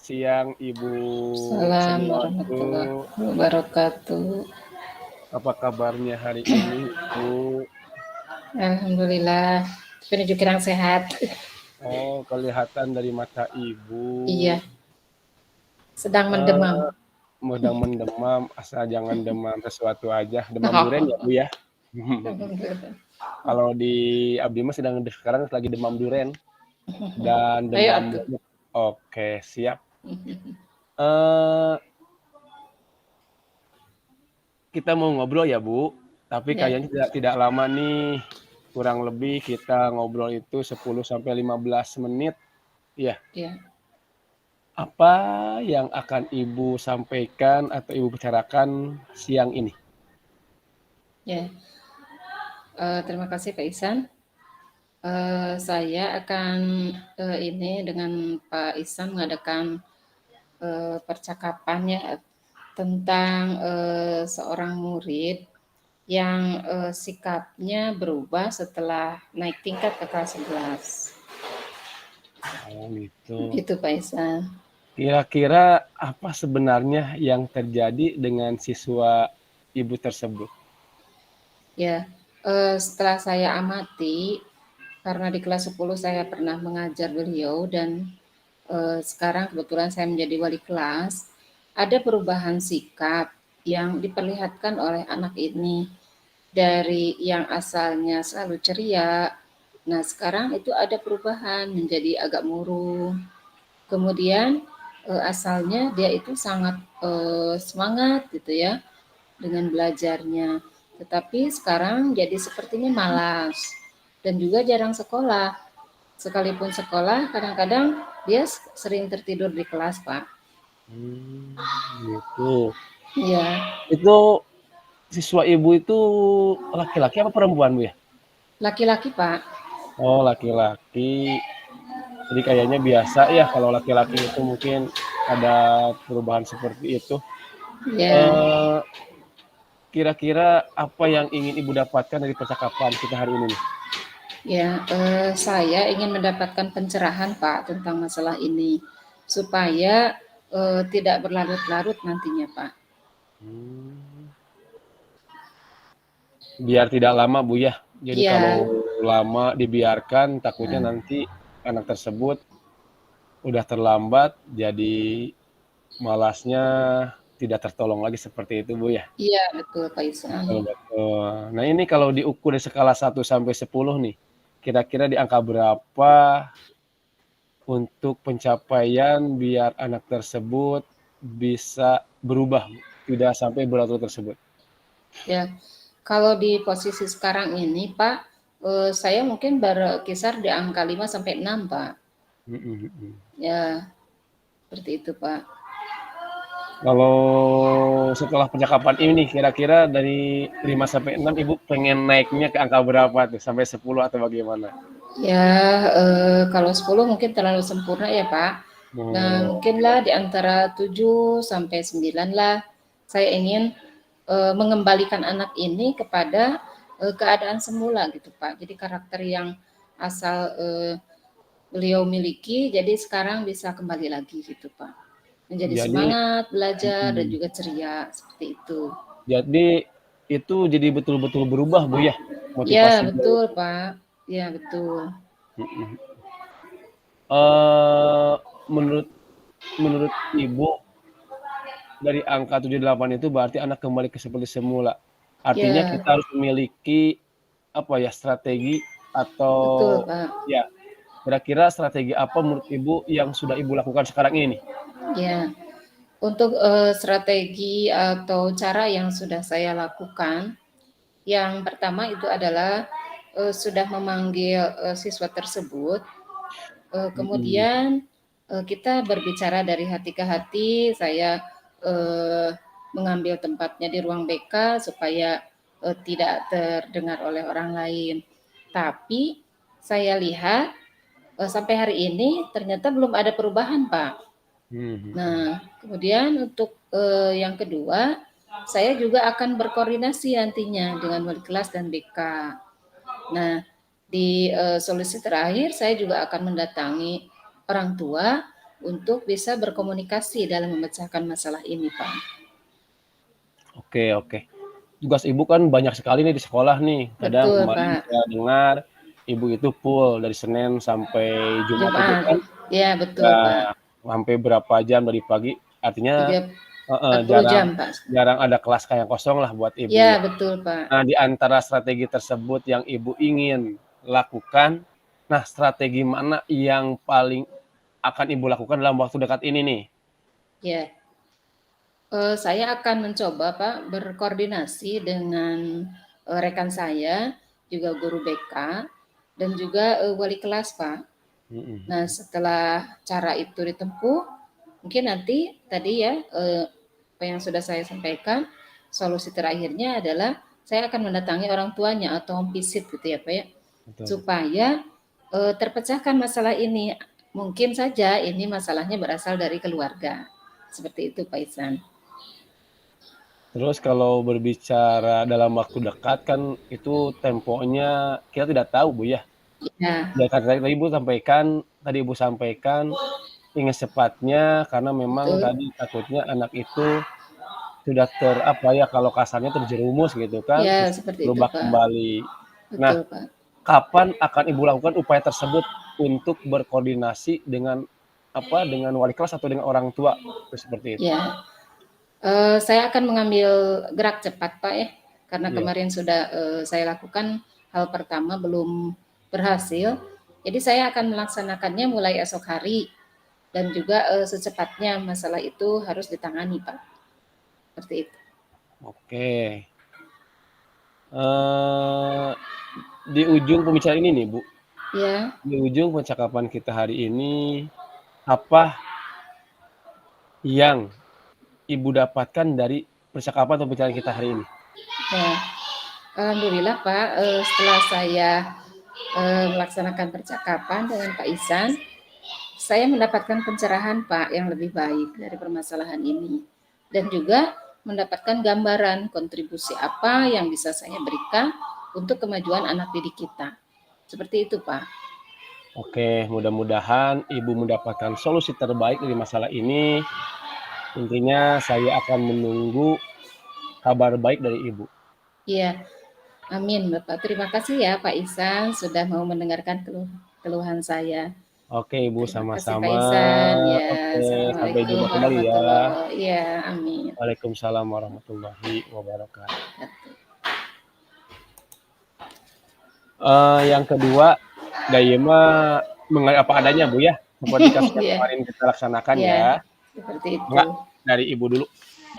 siang Ibu Salam Seniwanto. warahmatullahi wabarakatuh. Apa kabarnya hari ini, Bu? Alhamdulillah, penuju kurang sehat. Oh, kelihatan dari mata Iya, Ibu. sedang mendemam. Eh, Sedang mendemam, asal jangan demam sesuatu aja. Demam duren ya, Bu Oh, ya? alhamdulillah. Kalau di Abdi mah sekarang lagi demam duren dan Ayo demam atuh. nyamuk. Oke, siap. Eh, kita mau ngobrol ya, Bu. Tapi Ya, kayaknya tidak lama nih. Kurang lebih kita ngobrol itu 10 sampai 15 menit. Iya. ya, Apa yang akan Ibu sampaikan atau Ibu bicarakan siang ini? ya. Terima kasih Pak Ihsan. Saya akan ini dengan Pak Ihsan mengadakan percakapannya tentang seorang murid yang sikapnya berubah setelah naik tingkat ke kelas 11. Oh gitu. Gitu Pak Ihsan. Kira-kira apa sebenarnya yang terjadi dengan siswa Ibu tersebut? Ya, setelah saya amati, karena di kelas 10 saya pernah mengajar beliau dan sekarang kebetulan saya menjadi wali kelas, ada perubahan sikap yang diperlihatkan oleh anak ini dari yang asalnya selalu ceria. Nah, sekarang itu ada perubahan menjadi agak murung. Kemudian asalnya dia itu sangat semangat gitu ya dengan belajarnya. Tetapi sekarang jadi sepertinya malas dan juga jarang sekolah. Sekalipun sekolah, kadang-kadang dia sering tertidur di kelas, Pak. Gitu. Iya, Itu siswa Ibu itu laki-laki apa perempuan, Bu ya? laki-laki, Pak. Oh, laki-laki. Jadi kayaknya biasa ya kalau laki-laki itu mungkin ada perubahan seperti itu. Ya, Eh, Kira-kira apa yang ingin Ibu dapatkan dari percakapan kita hari ini nih? ya, saya ingin mendapatkan pencerahan, Pak, tentang masalah ini supaya tidak berlarut-larut nantinya, Pak. Hmm, biar tidak lama, Bu ya. Jadi kalau Iya, lama dibiarkan takutnya nanti anak tersebut udah terlambat jadi malasnya tidak tertolong lagi seperti itu, Bu ya. iya betul, Pak Isan. Betul, betul. Nah, ini kalau diukur dari skala 1 sampai 10 nih, kira-kira di angka berapa untuk pencapaian biar anak tersebut bisa berubah, tidak sampai berat tersebut? Ya, kalau di posisi sekarang ini, Pak, saya mungkin berkisar di angka 5 sampai 6, Pak. Mhm, mhm. Ya, seperti itu, Pak. Kalau setelah percakapan ini kira-kira dari 5 sampai 6 Ibu pengen naiknya ke angka berapa tuh? Sampai 10 atau bagaimana? Ya, kalau 10 mungkin terlalu sempurna ya, Pak. Nah, Oh, mungkinlah di antara 7 sampai 9 lah. Saya ingin mengembalikan anak ini kepada keadaan semula gitu, Pak. Jadi karakter yang asal beliau miliki, jadi sekarang bisa kembali lagi gitu, Pak. Menjadi jadi semangat belajar dan mhm, juga ceria seperti itu. jadi itu jadi betul-betul berubah, Bu, ya? Ya, Motivasinya betul, itu? Pak. Ya, betul. Mhm. Eee, menurut menurut Ibu dari angka 78 itu berarti anak kembali ke seperti semula. Artinya Ya, kita harus memiliki, apa ya, strategi atau betul, Pak. ya, kira-kira strategi apa menurut Ibu yang sudah Ibu lakukan sekarang ini nih? Ya, untuk strategi atau cara yang sudah saya lakukan, yang pertama itu adalah sudah memanggil siswa tersebut, Mhm, kemudian kita berbicara dari hati ke hati. Saya eh, mengambil tempatnya di ruang BK supaya tidak terdengar oleh orang lain. Tapi saya lihat sampai hari ini ternyata belum ada perubahan, Pak. mhm, mhm. Nah, kemudian untuk yang kedua, saya juga akan berkoordinasi nantinya dengan wali kelas dan BK. Nah, di solusi terakhir saya juga akan mendatangi orang tua untuk bisa berkomunikasi dalam memecahkan masalah ini, Pak. Oke, oke. Tugas Ibu kan banyak sekali nih di sekolah nih. Kadang Betul, kemarin Pak. saya dengar Ibu itu full dari Senin sampai Jumat itu Jumat. kan. Ya, betul, Pak. Nah, sampai berapa jam dari pagi, artinya Tiga heeh, 40 jarang jam, Pak. jarang ada kelas kayak kosong lah buat Ibu Ya, ya. betul, Pak. Nah, di antara strategi tersebut yang Ibu ingin lakukan, nah strategi mana yang paling akan Ibu lakukan dalam waktu dekat ini nih? Ya. Saya akan mencoba, Pak, berkoordinasi dengan, rekan saya, juga guru BK, dan juga, wali kelas, Pak. Mhm, Nah, mhm. setelah cara itu ditempuh, mungkin nanti tadi ya, apa yang sudah saya sampaikan, solusi terakhirnya adalah saya akan mendatangi orang tuanya atau home visit gitu ya, Pak, ya. Betul, betul. Supaya, terpecahkan masalah ini. Mungkin saja ini masalahnya berasal dari keluarga. Seperti itu, Pak Ihsan. Terus kalau berbicara dalam waktu dekat kan itu temponya kita tidak tahu, Bu, ya. Ya, Ya kan tadi Ibu sampaikan ingin secepatnya karena memang betul. tadi takutnya anak itu sudah apa ya, kalau kasarnya terjerumus gitu kan, Ya, susah seperti itu, berubah Pak. kembali. Nah, Betul, Pak. kapan akan Ibu lakukan upaya tersebut untuk berkoordinasi dengan dengan wali kelas atau dengan orang tua? Seperti itu. Ya, saya akan mengambil gerak cepat, Pak, ya, karena Iya, kemarin sudah, saya lakukan hal pertama belum berhasil. Jadi saya akan melaksanakannya mulai esok hari dan juga, secepatnya masalah itu harus ditangani, Pak, seperti itu. oke. Eee, di ujung pembicaraan ini nih, Bu, Ya, di ujung percakapan kita hari ini, apa yang Ibu dapatkan dari percakapan atau pembicaraan kita hari ini? ya. Alhamdulillah, Pak, setelah saya, melaksanakan percakapan dengan Pak Ihsan, saya mendapatkan pencerahan, Pak, yang lebih baik dari permasalahan ini. Dan juga mendapatkan gambaran kontribusi apa yang bisa saya berikan untuk kemajuan anak didik kita. Seperti itu, Pak. Oke, mudah-mudahan Ibu mendapatkan solusi terbaik dari masalah ini. Intinya saya akan menunggu kabar baik dari Ibu. Iya, amin, Bapak. Terima kasih ya, Pak Ihsan, sudah mau mendengarkan keluhan saya. Oke, Ibu, Terima kasih, Pak sama-sama. Ihsan. Ya, Oke, sampai Assalamualaikum jumpa kembali ya. warahmatullahi. Ya, amin. Waalaikumsalam warahmatullahi wabarakatuh. Yang kedua, Daye mah apa adanya, Bu, ya, seperti kasus yang Iya, kemarin kita laksanakan iya, ya. seperti itu. Enggak, dari Ibu dulu.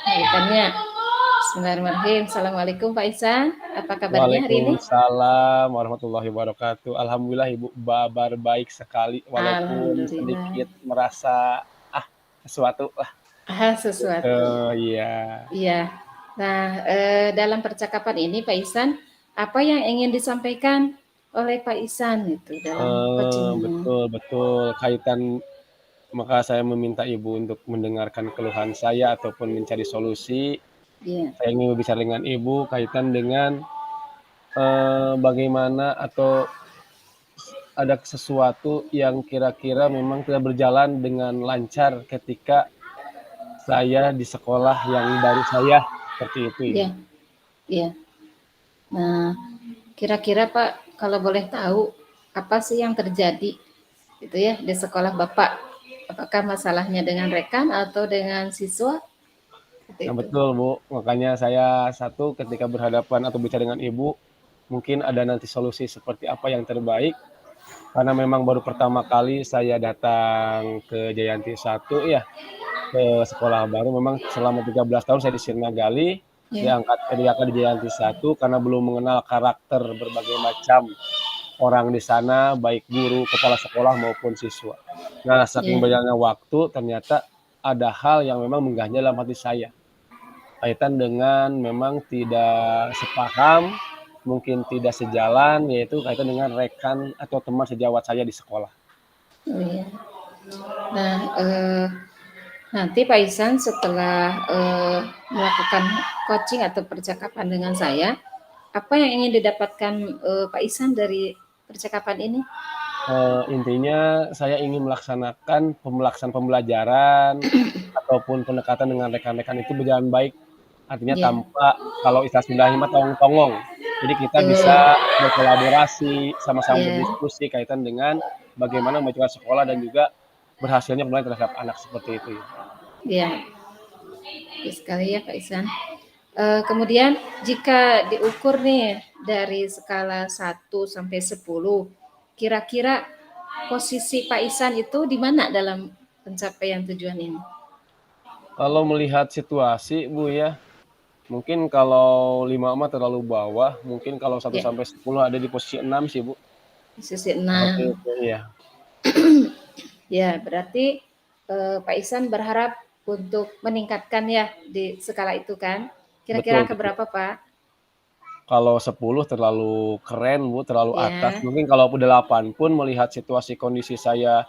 Kaitannya. Bismillahirrahmanirrahim. Assalamualaikum Pak Ihsan. Apa kabarnya hari ini? Waalaikumsalam warahmatullahi wabarakatuh. Alhamdulillah Ibu kabar baik sekali walaupun Alhamdulillah. sedikit merasa, sesuatu lah gitu, Sesuatu. iya. Iya. Nah, dalam percakapan ini Pak Ihsan, apa yang ingin disampaikan oleh Pak Ihsan itu dalam coaching ini? Betul, betul, maka saya meminta Ibu untuk mendengarkan keluhan saya ataupun mencari solusi. Iya, Saya ingin berbicara dengan Ibu kaitan dengan, bagaimana atau ada sesuatu yang kira-kira memang tidak berjalan dengan lancar ketika saya di sekolah yang baru saya, seperti itu, iya, Ibu. iya. Nah, kira-kira Pak, kalau boleh tahu apa sih yang terjadi gitu ya di sekolah Bapak? Apakah masalahnya dengan rekan atau dengan siswa? Seperti Nah, itu. betul, Bu, makanya saya ketika berhadapan atau bicara dengan Ibu, mungkin ada nanti solusi seperti apa yang terbaik, karena memang baru pertama kali saya datang ke Jayanti 1 ya, ke sekolah baru. Memang selama 13 tahun saya di Sirna Gali, Ya, diangkat di Jayanti 1 karena belum mengenal karakter berbagai macam orang di sana, baik guru, kepala sekolah maupun siswa. Nah, saking ya, berjalannya waktu, ternyata ada hal yang memang mengganjal dalam hati saya, kaitan dengan memang tidak sepaham, mungkin tidak sejalan, yaitu kaitan dengan rekan atau teman sejawat saya di sekolah. oh ya. Nah, nanti Pak Ihsan setelah melakukan coaching atau percakapan dengan saya, apa yang ingin didapatkan Pak Ihsan dari percakapan ini? Intinya saya ingin melaksanakan pembelajaran ataupun pendekatan dengan rekan-rekan itu berjalan baik, artinya Iya, tanpa kalau istilah Sundanya mah tongong-tongong. Jadi kita betul. bisa berkolaborasi, sama-sama Iya, berdiskusi kaitan dengan bagaimana memajukan sekolah dan juga berhasilnya pembelajaran terhadap anak seperti itu ya. iya. Bagus sekali ya Pak Ihsan. Kemudian jika diukur nih dari skala 1 sampai 10, kira-kira posisi Pak Ihsan itu di mana dalam pencapaian tujuan ini? Kalau melihat situasi Bu ya, mungkin kalau 5 mah terlalu bawah, mungkin kalau satu Ya, sampai 10 ada di posisi 6 sih Bu, posisi seperti 6. itu, iya. Ya, berarti Pak Ihsan berharap untuk meningkatkan ya di skala itu kan? Kira-kira Betul ke betul. berapa Pak? Kalau 10 terlalu keren Bu, terlalu atas, Ya, mungkin kalau 8 pun melihat situasi kondisi saya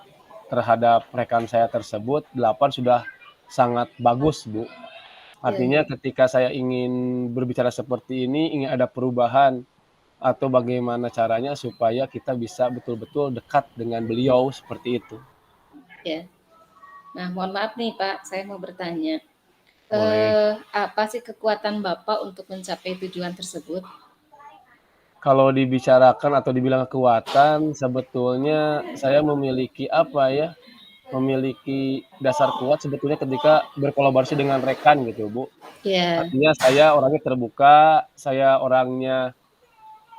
terhadap rekan saya tersebut, 8 sudah sangat bagus Bu. ya, Artinya ketika saya ingin berbicara seperti ini, ingin ada perubahan atau bagaimana caranya supaya kita bisa betul-betul dekat dengan beliau, seperti itu. ya. Nah, mohon maaf nih Pak, saya mau bertanya. Boleh. Apa sih kekuatan Bapak untuk mencapai tujuan tersebut? Kalau dibicarakan atau dibilang kekuatan, sebetulnya saya memiliki apa ya, memiliki dasar kuat sebetulnya ketika berkolaborasi dengan rekan gitu, Bu. Ya, Artinya saya orangnya terbuka, saya orangnya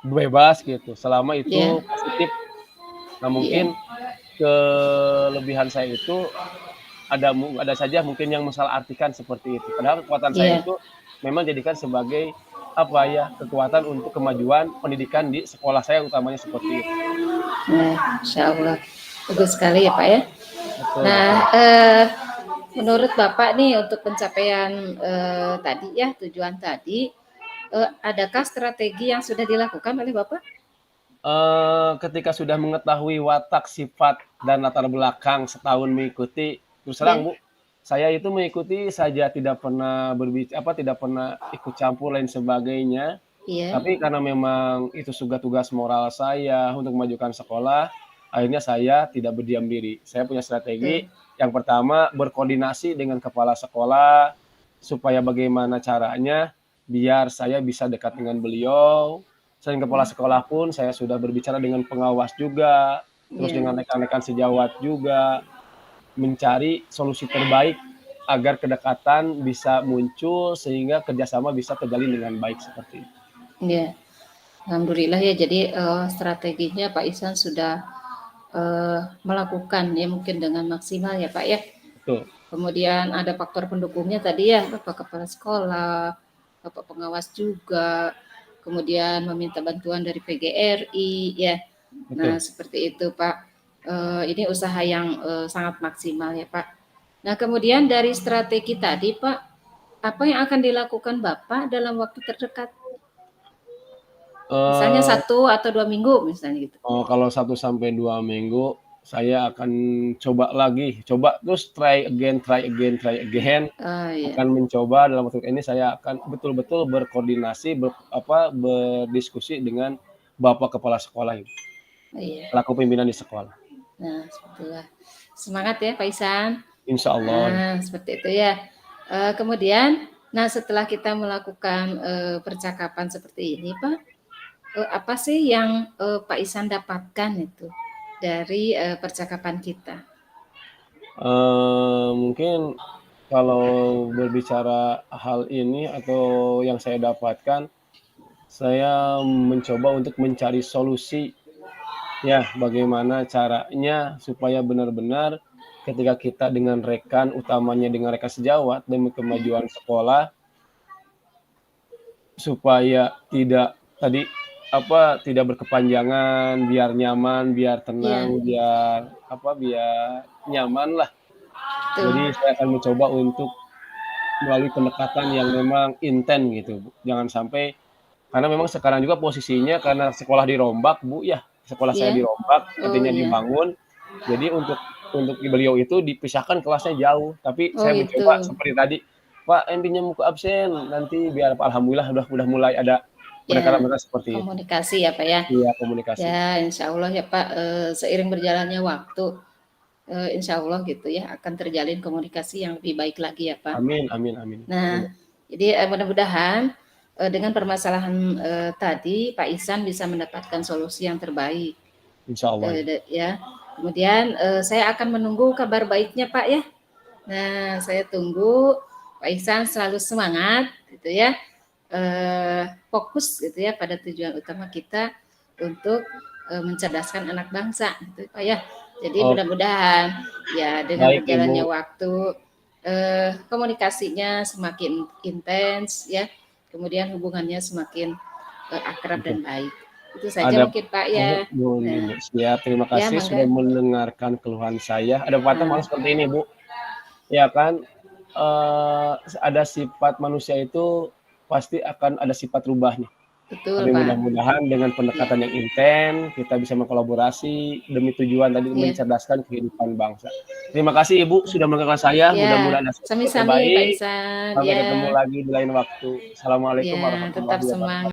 bebas gitu, selama ya, itu positif. Nah iya, mungkin kelebihan saya itu ada saja mungkin yang mensalahartikan seperti itu. Padahal kekuatan saya iya. itu memang dijadikan sebagai apa ya, kekuatan untuk kemajuan pendidikan di sekolah saya utamanya seperti itu. Nah, Insya Allah. Bagus sekali ya Pak ya. Betul Nah, betul. menurut Bapak nih untuk pencapaian tadi ya, tujuan tadi, adakah strategi yang sudah dilakukan oleh Bapak? Ketika sudah mengetahui watak, sifat, dan latar belakang setahun mengikuti, terus Ya, terang Bu, saya itu mengikuti saja tidak pernah tidak pernah ikut campur lain sebagainya. iya, Tapi karena memang itu sudah tugas moral saya untuk memajukan sekolah, akhirnya saya tidak berdiam diri. Saya punya strategi, betul. yang pertama berkoordinasi dengan kepala sekolah, supaya bagaimana caranya biar saya bisa dekat dengan beliau. Selain kepala Ya, sekolah pun saya sudah berbicara dengan pengawas juga, terus ya, dengan rekan-rekan sejawat juga, mencari solusi terbaik agar kedekatan bisa muncul sehingga kerjasama bisa terjalin dengan baik seperti itu. ya. Alhamdulillah ya. Jadi strateginya Pak Ihsan sudah melakukan ya mungkin dengan maksimal ya Pak ya. Betul. Kemudian ada faktor pendukungnya tadi ya, Bapak Kepala Sekolah, Bapak Pengawas juga, kemudian meminta bantuan dari PGRI ya. Nah, Betul. seperti itu Pak. Ini usaha yang sangat maksimal ya Pak. Nah, kemudian dari strategi tadi Pak, apa yang akan dilakukan Bapak dalam waktu terdekat? Misalnya Eee, 1 atau 2 minggu misalnya gitu. kalau 1 sampai 2 minggu saya akan coba lagi, coba terus try again, Oh iya, akan mencoba dalam waktu ini saya akan betul-betul berkoordinasi, berdiskusi dengan bapak kepala sekolah itu, oh iya. selaku pimpinan di sekolah. Nah, sebetulnya semangat ya Pak Isan. Insyaallah. Nah, seperti itu ya. Kemudian, nah setelah kita melakukan percakapan seperti ini, Pak, apa sih yang Pak Isan dapatkan itu dari percakapan kita? Mungkin kalau berbicara hal ini atau yang saya dapatkan, saya mencoba untuk mencari solusi. Ya, bagaimana caranya supaya benar-benar ketika kita dengan rekan, utamanya dengan rekan sejawat demi kemajuan sekolah, supaya tidak tadi, tidak berkepanjangan, biar nyaman, biar Iya, tenang, biar nyamanlah. betul. Jadi saya akan mencoba untuk melalui pendekatan yang memang inten gitu, Bu. Jangan sampai karena memang sekarang juga posisinya karena sekolah dirombak, Bu, ya, sekolah saya Iya. dirombak, Oh nantinya iya. dibangun. Jadi untuk beliau itu dipisahkan kelasnya jauh, tapi Oh saya mencoba itu. seperti tadi, "Pak, pinjam buku absen," nanti biar alhamdulillah udah mulai ada pendekatan Ya, mereka seperti itu. komunikasi ya Pak ya. Iya, komunikasi. Ya, insya Allah ya Pak, seiring berjalannya waktu, insya Allah gitu ya akan terjalin komunikasi yang lebih baik lagi ya Pak. Amin, amin, amin. Nah, jadi mudah-mudahan dengan permasalahan tadi Pak Ihsan bisa mendapatkan solusi yang terbaik. Insya Allah. Ya. Kemudian saya akan menunggu kabar baiknya Pak ya. Nah, saya tunggu Pak Ihsan selalu semangat gitu ya. Fokus gitu ya pada tujuan utama kita untuk mencerdaskan anak bangsa gitu Pak ya. Jadi mudah-mudahan ya dengan Baik, berjalannya Ibu. waktu komunikasinya semakin intens ya. Kemudian hubungannya semakin akrab dan baik. Itu saja Ada mungkin Pak ya. Ibu. Siap, terima Ya, kasih mangga. sudah mendengarkan keluhan saya. Ada pepatah malah seperti ini, Bu. Ya kan, ada sifat manusia itu pasti akan ada sifat rubah nih. Betul, Tapi Pak. mudah-mudahan dengan pendekatan yang intens, kita bisa mengkolaborasi demi tujuan tadi mencerdaskan kehidupan bangsa. Terima kasih Ibu sudah mendengarkan saya. Mudah-mudahan ada sesuatu Sami-sami Pak terbaik. Ihsan. Sampai ketemu lagi di lain waktu. Assalamualaikum Ya, warahmatullahi tetap wabarakatuh. semangat.